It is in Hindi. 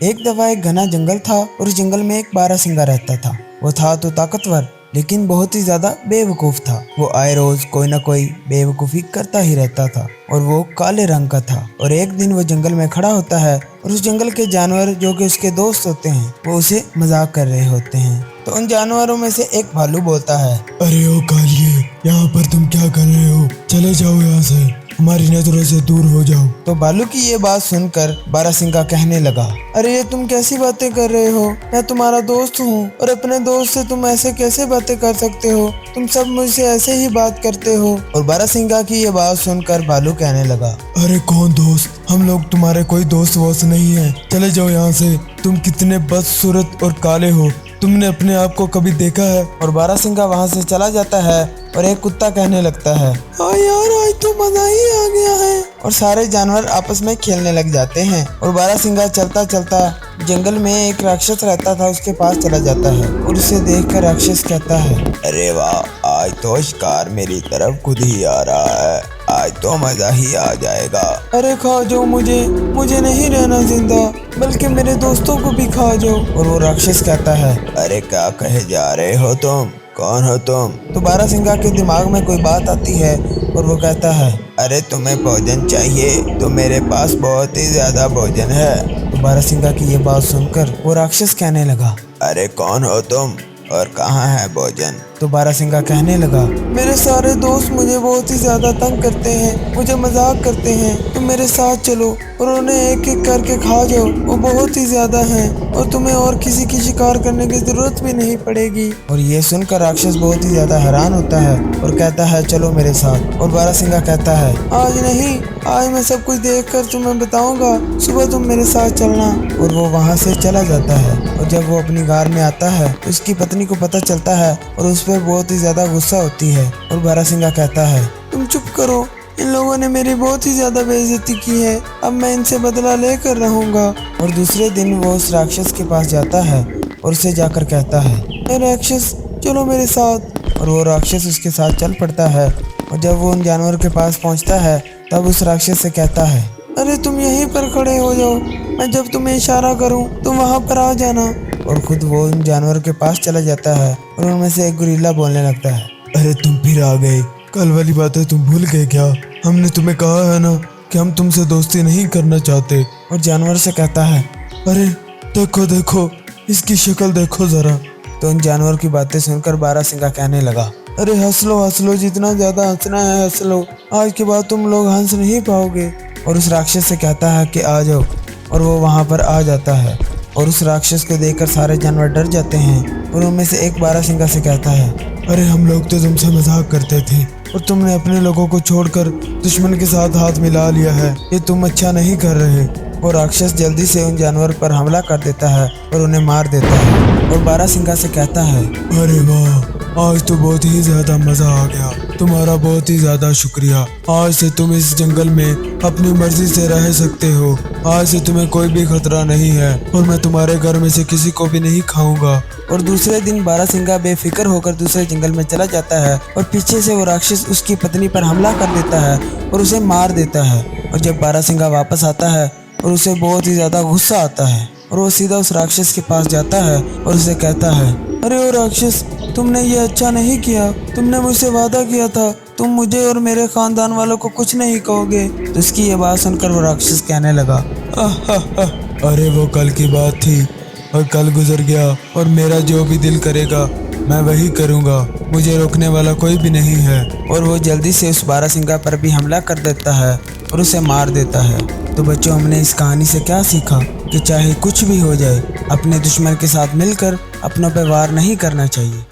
एक दफा एक घना जंगल था और उस जंगल में एक बारहसिंगा रहता था। वो था तो ताकतवर लेकिन बहुत ही ज्यादा बेवकूफ था। वो आए रोज कोई ना कोई बेवकूफी करता ही रहता था और वो काले रंग का था। और एक दिन वो जंगल में खड़ा होता है और उस जंगल के जानवर जो कि उसके दोस्त होते हैं वो उसे मजाक कर रहे होते हैं। तो उन जानवरों में से एक भालू बोलता है, अरे ओ कालिए, यहाँ पर तुम क्या कर रहे हो? चले जाओ यहाँ से, हमारी नजरों से दूर हो जाओ। तो भालू की ये बात सुनकर बारहसिंगा कहने लगा, अरे ये तुम कैसी बातें कर रहे हो? मैं तुम्हारा दोस्त हूँ और अपने दोस्त से तुम ऐसे कैसे बातें कर सकते हो? तुम सब मुझसे ऐसे ही बात करते हो। और बारहसिंगा की ये बात सुनकर भालू कहने लगा, अरे कौन दोस्त? हम लोग तुम्हारे कोई दोस्त वोस्त नहीं है, चले जाओ यहाँ से। तुम कितने बदसूरत और काले हो, तुमने अपने आप को कभी देखा है? और बारहसिंगा वहाँ से चला जाता है और एक कुत्ता कहने लगता है, हाँ यार आज तो मजा ही आ गया है। और सारे जानवर आपस में खेलने लग जाते हैं। और बारहसिंगा चलता चलता जंगल में एक राक्षस रहता था उसके पास चला जाता है और उसे देखकर राक्षस कहता है, अरे वाह आज तो शिकार मेरी तरफ खुद ही आ रहा है, आज तो मजा ही आ जाएगा। अरे खा जाओ मुझे नहीं रहना जिंदा, बल्कि मेरे दोस्तों को भी खा जाओ। और वो राक्षस कहता है, अरे क्या कहे जा रहे हो तुम? कौन हो तुम? तो बारहसिंगा के दिमाग में कोई बात आती है और वो कहता है, अरे तुम्हें भोजन चाहिए तो मेरे पास बहुत ही ज्यादा भोजन है। तो बारहसिंगा की ये बात सुनकर वो राक्षस कहने लगा, अरे कौन हो तुम और कहाँ है भोजन? तो बारहसिंगा कहने लगा, मेरे सारे दोस्त मुझे बहुत ही ज्यादा तंग करते हैं, मुझे मजाक करते हैं, तुम मेरे साथ चलो और उन्हें एक एक करके खा जाओ, वो बहुत ही ज्यादा हैं और तुम्हें और किसी की शिकार करने की जरूरत भी नहीं पड़ेगी। और ये सुनकर राक्षस बहुत ही ज्यादा हैरान होता है और कहता है, चलो मेरे साथ। और बारहसिंगा कहता है, आज नहीं, आज मैं सब कुछ देखकर तुम्हें बताऊंगा, सुबह तुम मेरे साथ चलना। और वो वहाँ से चला जाता है और जब वो अपनी गार में आता है तो उसकी पत्नी को पता चलता है और उस पर बहुत ही ज्यादा गुस्सा होती है। और बारहसिंगा कहता है, तुम चुप करो, इन लोगों ने मेरी बहुत ही ज्यादा बेइज्जती की है, अब मैं इनसे बदला लेकर रहूंगा। और दूसरे दिन वो उस राक्षस के पास जाता है और उसे जाकर कहता है, राक्षस चलो मेरे साथ। और वो राक्षस उसके साथ चल पड़ता है और जब वो उन जानवरों के पास पहुंचता है तब उस राक्षस से कहता है, अरे तुम यहीं पर खड़े हो जाओ, मैं जब तुम्हें इशारा करूं तुम वहां पर आ जाना। और खुद वो उन जानवरों के पास चला जाता है और उनमें से एक गोरिल्ला बोलने लगता है, अरे तुम फिर आ गए, कल वाली बातें तुम भूल गए क्या? हमने तुम्हें कहा है ना कि हम तुमसे दोस्ती नहीं करना चाहते। और जानवर से कहता है, अरे देखो देखो, इसकी शक्ल देखो जरा। तो उन जानवर की बातें सुनकर बारहसिंगा कहने लगा, अरे हंस लो, जितना ज्यादा हंसना है हंस लो, आज के बाद तुम लोग हंस नहीं पाओगे। और उस राक्षस से कहता है कि आ जाओ। और वो वहाँ पर आ जाता है और उस राक्षस को देखकर सारे जानवर डर जाते हैं। और उनमें से एक बारहसिंगा से कहता है, अरे हम लोग तो तुमसे मजाक करते थे और तुमने अपने लोगों को छोड़कर दुश्मन के साथ हाथ मिला लिया है, ये तुम अच्छा नहीं कर रहे। वो राक्षस जल्दी से उन जानवर पर हमला कर देता है और उन्हें मार देता है। और बारहसिंगा से कहता है, अरे वाह, आज तो बहुत ही ज्यादा मजा आ गया, तुम्हारा बहुत ही ज्यादा शुक्रिया। आज से तुम इस जंगल में अपनी मर्जी से रह सकते हो, आज से तुम्हें कोई भी खतरा नहीं है और मैं तुम्हारे घर में से किसी को भी नहीं खाऊंगा। और दूसरे दिन बारहसिंगा बेफिक्र होकर दूसरे जंगल में चला जाता है और पीछे से वो राक्षस उसकी पत्नी पर हमला कर देता है और उसे मार देता है। और जब बारहसिंगा वापस आता है और उसे बहुत ही ज्यादा गुस्सा आता है और वो सीधा उस राक्षस के पास जाता है और उसे कहता है, अरे ओ राक्षस, तुमने ये अच्छा नहीं किया, तुमने मुझसे वादा किया था तुम मुझे और मेरे खानदान वालों को कुछ नहीं कहोगे। तो उसकी ये बात सुनकर वो राक्षस कहने लगा, अरे वो कल की बात थी और कल गुजर गया और मेरा जो भी दिल करेगा मैं वही करूँगा, मुझे रोकने वाला कोई भी नहीं है। और वो जल्दी से उस बारहसिंगा पर भी हमला कर देता है और उसे मार देता है। तो बच्चों, हमने इस कहानी से क्या सीखा कि चाहे कुछ भी हो जाए अपने दुश्मन के साथ मिलकर अपनों पर वार नहीं करना चाहिए।